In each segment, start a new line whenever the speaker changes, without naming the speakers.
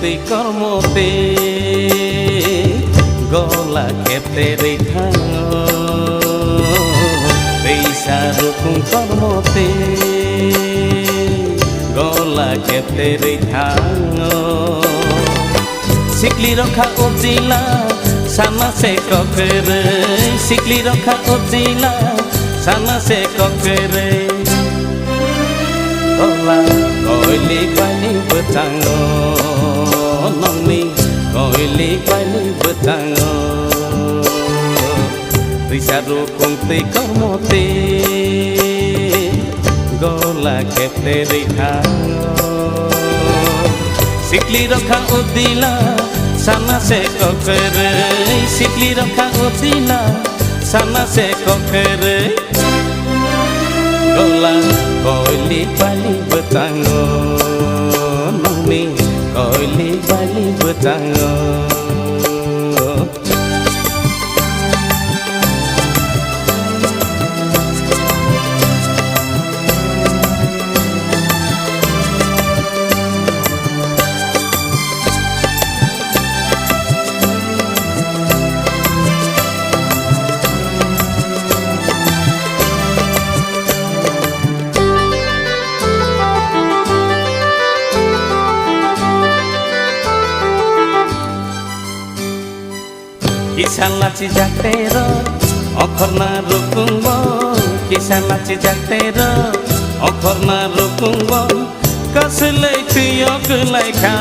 কুংতি কর্মতে গলা খেতে রেখা পেশার কুং কর্মতে গলা খেতে রেখা শিকলি রখা উজিলা সানা সে ককরে শিকলি রখা উজিলা সানা সে ককরে গলা কইলি পানি বচাঙ্গ নংনি কইলি পানি বচাঙ্গ তুইসারু কুংতি কর্মতে গলা খেতে রেখা শিকলি রখা উদিলা সানা সে ককরে শিকলি রখা উদিলা সানা সে ককরে গলা কইলি পালি বচাঙ্গ নংনি কইলি পালি বচাঙ্গ Kisah laci jaktero okorna rukungbo Kisah laci jaktero okorna rukungbo Kaselai tuyok laika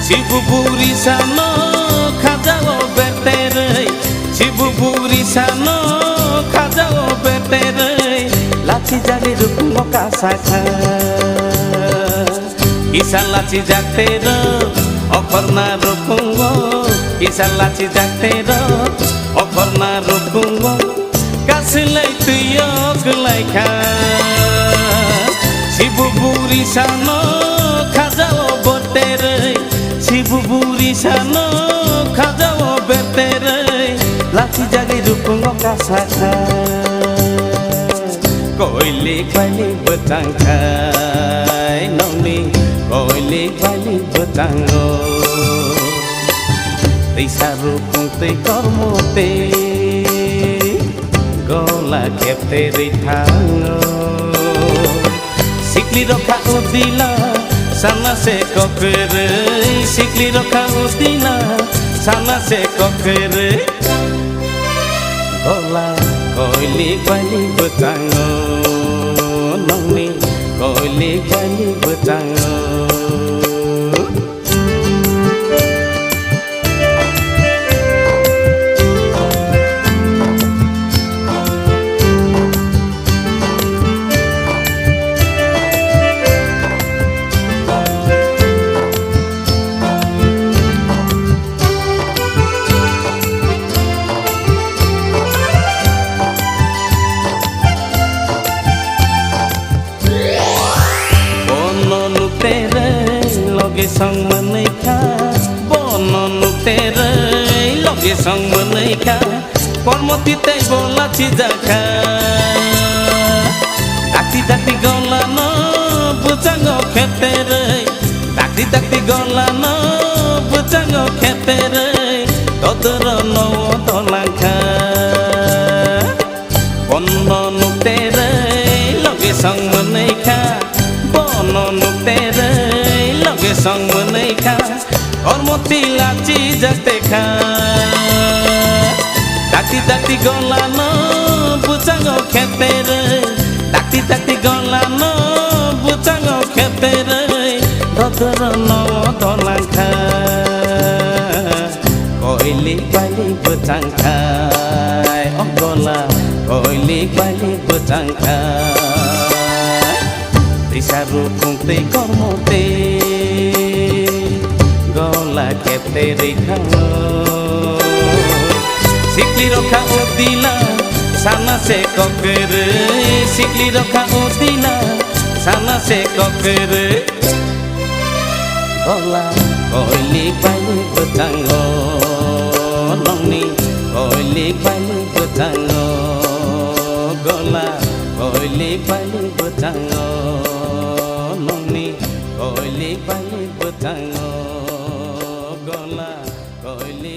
Sibu buri sano khajao betere Sibu buri sano khajao betere Laci jagi rukungbo kasaka Kisah laci jaktero okorna rukungbo Kisah laci jaktero okorna rukungbo Kaselai tuyok laika Sibu buri sano khajao betere Sibu buri sano khajao betere Laci jagi rukungbo kasaka Koilik balik betangkai nongni Koilik balik betanggo Tisaru kungti kormote Gola kepte rithango Sikli rokha udila Sana se kokere Sikli rokha udila Sana se kokere Gola koilik balik betanggo Nongni koilik balik betanggo Sang menika bono nutere loge sang menika kormoti te bola cijaka dakti dakti golano bucango khetere dakti dakti golano bucango khetere todoro no dolangka bono nutere loge sang menika bono nutere Sang menika kormoti laci jakteka Dakti dakti golano bucango khetere Dakti dakti golano bucango khetere Dodoro no dolangka Koilik balik bucangkai Oh gola koilik balik bucangkai Tisaru kungti kormote Gola kepte rithango Sikli rokha udila Sana se kokere Sikli rokha udila Sana se kokere Gola koilik balik betanggo Nongni koilik balik betanggo Gola koilik balik betanggo Nongni koilik balik Khang গলা কইলি